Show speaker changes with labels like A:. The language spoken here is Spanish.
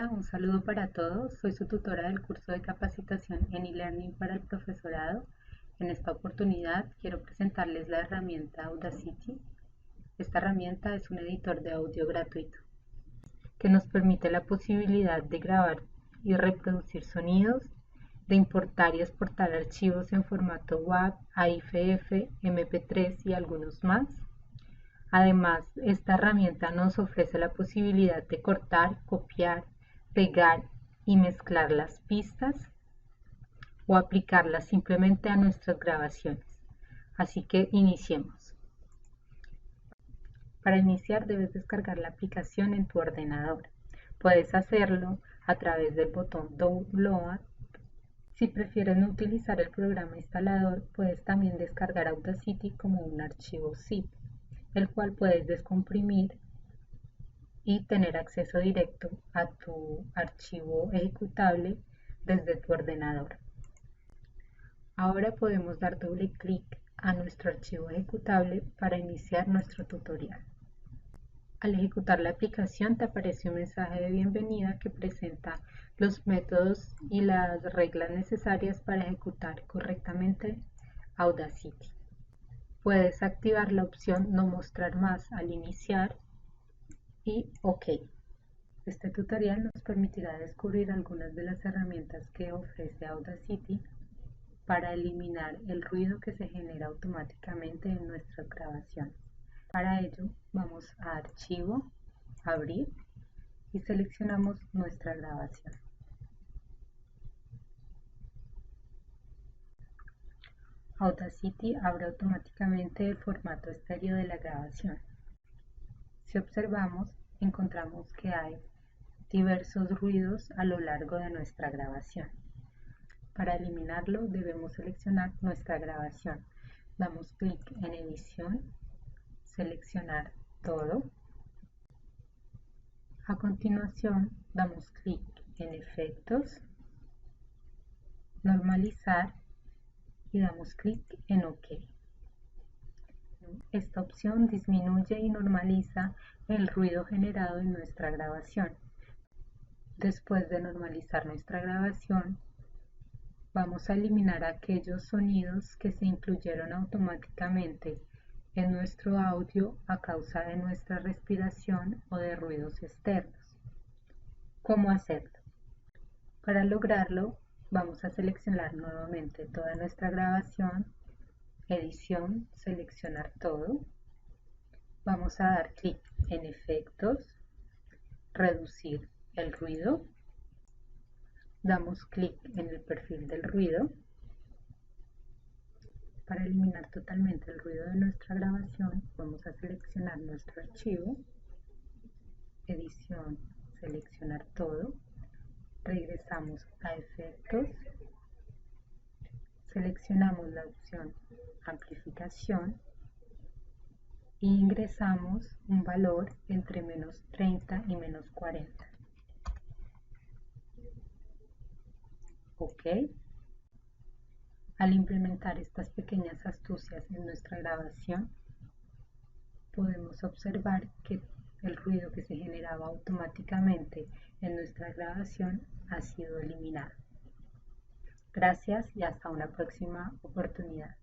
A: Hola, un saludo para todos. Soy su tutora del curso de capacitación en e-learning para el profesorado. En esta oportunidad quiero presentarles la herramienta Audacity. Esta herramienta es un editor de audio gratuito que nos permite la posibilidad de grabar y reproducir sonidos, de importar y exportar archivos en formato WAV, AIFF, MP3 y algunos más. Además, esta herramienta nos ofrece la posibilidad de cortar, copiar, pegar y mezclar las pistas o aplicarlas simplemente a nuestras grabaciones. Así que iniciemos. Para iniciar debes descargar la aplicación en tu ordenador. Puedes hacerlo a través del botón Download. Si prefieres no utilizar el programa instalador, puedes también descargar Audacity como un archivo zip, el cual puedes descomprimir y tener acceso directo a tu archivo ejecutable desde tu ordenador. Ahora podemos dar doble clic a nuestro archivo ejecutable para iniciar nuestro tutorial. Al ejecutar la aplicación te aparece un mensaje de bienvenida que presenta los métodos y las reglas necesarias para ejecutar correctamente Audacity. Puedes activar la opción no mostrar más al iniciar y OK. Este tutorial nos permitirá descubrir algunas de las herramientas que ofrece Audacity para eliminar el ruido que se genera automáticamente en nuestras grabaciones. Para ello vamos a Archivo, Abrir y seleccionamos nuestra grabación. Audacity abre automáticamente el formato estéreo de la grabación. Si observamos, encontramos que hay diversos ruidos a lo largo de nuestra grabación. Para eliminarlo debemos seleccionar nuestra grabación. Damos clic en Edición, seleccionar todo. A continuación damos clic en Efectos, Normalizar y damos clic en OK. Esta opción disminuye y normaliza el ruido generado en nuestra grabación. Después de normalizar nuestra grabación, vamos a eliminar aquellos sonidos que se incluyeron automáticamente en nuestro audio a causa de nuestra respiración o de ruidos externos. ¿Cómo hacerlo? Para lograrlo, vamos a seleccionar nuevamente toda nuestra grabación, Edición, seleccionar todo. Vamos a dar clic en Efectos, Reducir el ruido. Damos clic en el perfil del ruido. Para eliminar totalmente el ruido de nuestra grabación, vamos a seleccionar nuestro archivo, Edición, seleccionar todo. Regresamos a Efectos. Seleccionamos la opción Amplificación e ingresamos un valor entre menos 30 y menos 40. OK. Al implementar estas pequeñas astucias en nuestra grabación, podemos observar que el ruido que se generaba automáticamente en nuestra grabación ha sido eliminado. Gracias y hasta una próxima oportunidad.